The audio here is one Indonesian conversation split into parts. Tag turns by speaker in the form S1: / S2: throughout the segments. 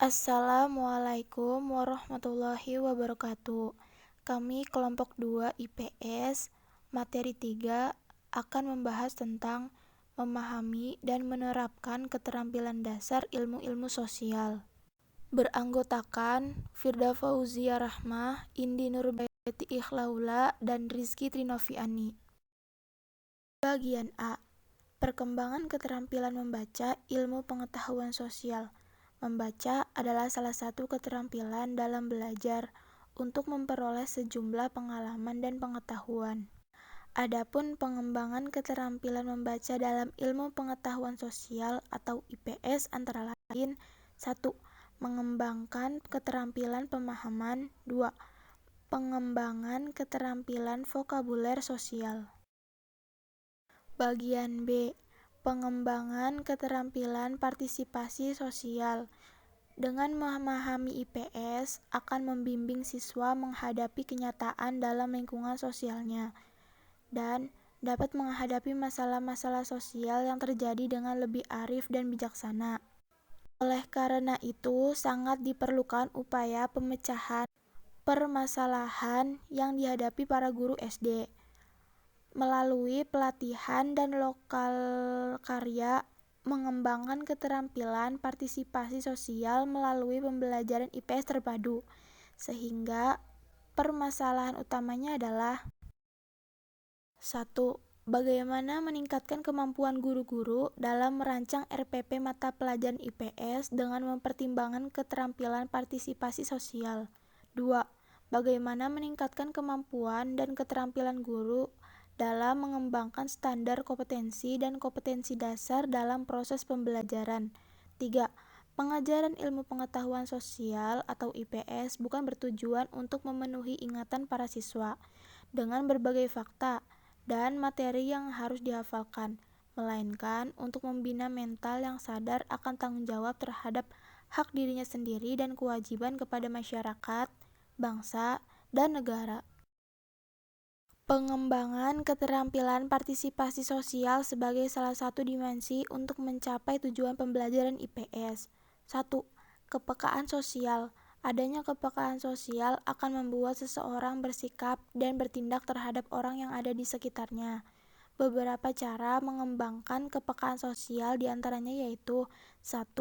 S1: Assalamualaikum warahmatullahi wabarakatuh. Kami kelompok 2 IPS, materi 3 akan membahas tentang memahami dan menerapkan keterampilan dasar ilmu-ilmu sosial. Beranggotakan Firda Fauzia Rahmah, Indi Nurbaiti Ikhlaula, dan Rizky Trinoviani. Bagian A. Perkembangan keterampilan membaca ilmu pengetahuan sosial. Membaca adalah salah satu keterampilan dalam belajar untuk memperoleh sejumlah pengalaman dan pengetahuan. Adapun pengembangan keterampilan membaca dalam ilmu pengetahuan sosial atau IPS antara lain: 1. Mengembangkan keterampilan pemahaman. 2. Pengembangan keterampilan vokabuler sosial. Bagian B. Pengembangan keterampilan partisipasi sosial. Dengan memahami IPS akan membimbing siswa menghadapi kenyataan dalam lingkungan sosialnya dan dapat menghadapi masalah-masalah sosial yang terjadi dengan lebih arif dan bijaksana. Oleh karena itu, sangat diperlukan upaya pemecahan permasalahan yang dihadapi para guru SD melalui pelatihan dan lokal karya, mengembangkan keterampilan partisipasi sosial melalui pembelajaran IPS terpadu, sehingga permasalahan utamanya adalah: 1. Bagaimana meningkatkan kemampuan guru-guru dalam merancang RPP mata pelajaran IPS dengan mempertimbangkan keterampilan partisipasi sosial. 2. Bagaimana meningkatkan kemampuan dan keterampilan guru dalam mengembangkan standar kompetensi dan kompetensi dasar dalam proses pembelajaran. 3. Pengajaran ilmu pengetahuan sosial atau IPS bukan bertujuan untuk memenuhi ingatan para siswa dengan berbagai fakta dan materi yang harus dihafalkan, melainkan untuk membina mental yang sadar akan tanggung jawab terhadap hak dirinya sendiri dan kewajiban kepada masyarakat, bangsa, dan negara. Pengembangan keterampilan partisipasi sosial sebagai salah satu dimensi untuk mencapai tujuan pembelajaran IPS. 1. Kepekaan sosial. Adanya kepekaan sosial akan membuat seseorang bersikap dan bertindak terhadap orang yang ada di sekitarnya. Beberapa cara mengembangkan kepekaan sosial diantaranya yaitu: 1.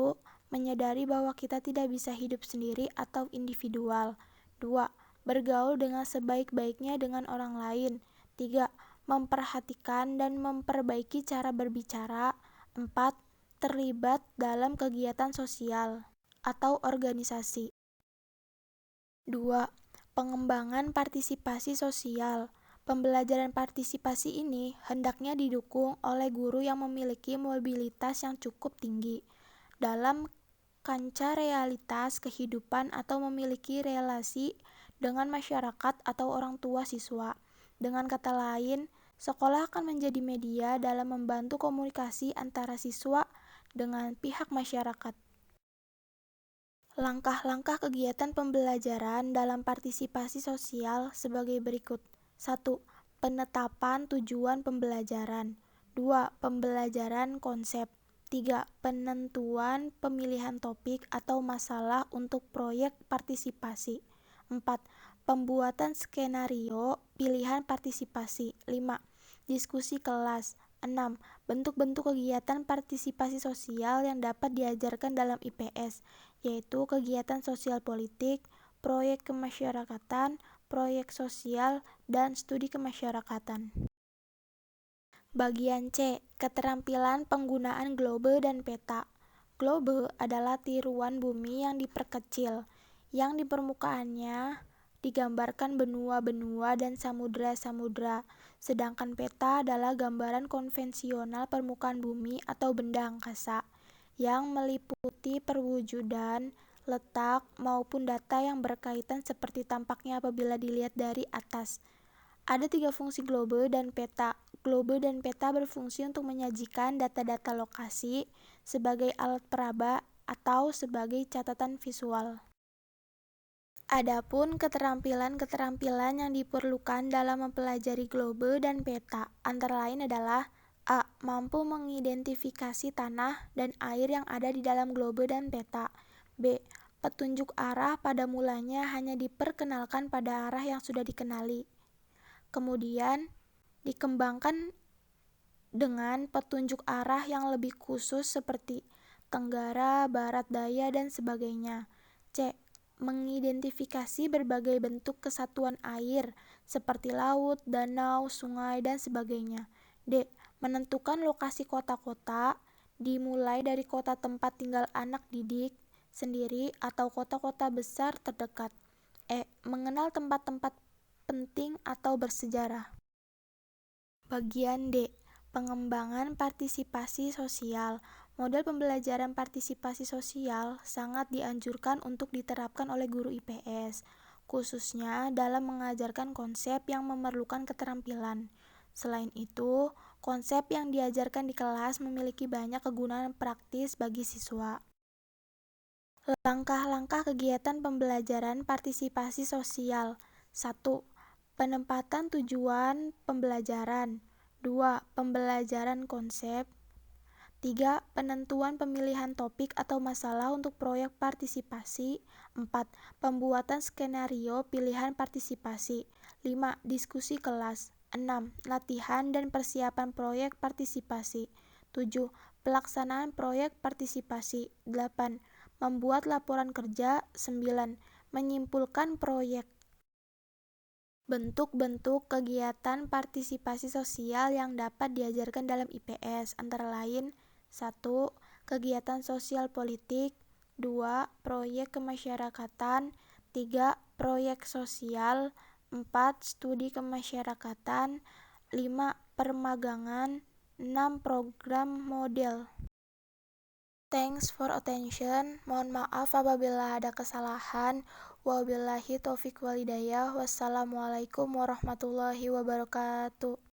S1: Menyadari bahwa kita tidak bisa hidup sendiri atau individual. 2. Bergaul dengan sebaik-baiknya dengan orang lain. 3. Memperhatikan dan memperbaiki cara berbicara. 4. Terlibat dalam kegiatan sosial atau organisasi. 2. Pengembangan partisipasi sosial. Pembelajaran partisipasi ini hendaknya didukung oleh guru yang memiliki mobilitas yang cukup tinggi dalam kancah realitas kehidupan atau memiliki relasi dengan masyarakat atau orang tua siswa. Dengan kata lain, sekolah akan menjadi media dalam membantu komunikasi antara siswa dengan pihak masyarakat. Langkah-langkah kegiatan pembelajaran dalam partisipasi sosial sebagai berikut. 1. Penetapan tujuan pembelajaran. 2. Pembelajaran konsep. 3. Penentuan pemilihan topik atau masalah untuk proyek partisipasi. 4. Pembuatan skenario pilihan partisipasi. 5. Diskusi kelas. 6. Bentuk-bentuk kegiatan partisipasi sosial yang dapat diajarkan dalam IPS, yaitu kegiatan sosial politik, proyek kemasyarakatan, proyek sosial, dan studi kemasyarakatan. Bagian C. Keterampilan penggunaan globe dan peta. Globe adalah tiruan bumi yang diperkecil, yang di permukaannya digambarkan benua-benua dan samudra-samudra, sedangkan peta adalah gambaran konvensional permukaan bumi atau benda angkasa, yang meliputi perwujudan, letak, maupun data yang berkaitan seperti tampaknya apabila dilihat dari atas. Ada 3 fungsi globe dan peta. Globe dan peta berfungsi untuk menyajikan data-data lokasi sebagai alat peraba atau sebagai catatan visual. Adapun keterampilan-keterampilan yang diperlukan dalam mempelajari globe dan peta antara lain adalah: A. Mampu mengidentifikasi tanah dan air yang ada di dalam globe dan peta. B. Petunjuk arah pada mulanya hanya diperkenalkan pada arah yang sudah dikenali. Kemudian dikembangkan dengan petunjuk arah yang lebih khusus seperti tenggara, barat daya, dan sebagainya. C. Mengidentifikasi berbagai bentuk kesatuan air seperti laut, danau, sungai, dan sebagainya. D. Menentukan lokasi kota-kota, dimulai dari kota tempat tinggal anak didik sendiri atau kota-kota besar terdekat. E. Mengenal tempat-tempat penting atau bersejarah. Bagian D. Pengembangan partisipasi sosial. Model pembelajaran partisipasi sosial sangat dianjurkan untuk diterapkan oleh guru IPS, khususnya dalam mengajarkan konsep yang memerlukan keterampilan. Selain itu, konsep yang diajarkan di kelas memiliki banyak kegunaan praktis bagi siswa. Langkah-langkah kegiatan pembelajaran partisipasi sosial. 1. Penempatan tujuan pembelajaran. 2. Pembelajaran konsep. 3. Penentuan pemilihan topik atau masalah untuk proyek partisipasi. 4. Pembuatan skenario pilihan partisipasi. 5. Diskusi kelas. 6. Latihan dan persiapan proyek partisipasi. 7. Pelaksanaan proyek partisipasi. 8. Membuat laporan kerja. 9. Menyimpulkan proyek. Bentuk-bentuk kegiatan partisipasi sosial yang dapat diajarkan dalam IPS antara lain 1. Kegiatan sosial politik. 2. Proyek kemasyarakatan. 3. Proyek sosial. 4. Studi kemasyarakatan. 5. Permagangan. 6. Program model. Thanks for attention. Mohon maaf apabila ada kesalahan. Wabillahi taufiq walhidayah. Wassalamualaikum warahmatullahi wabarakatuh.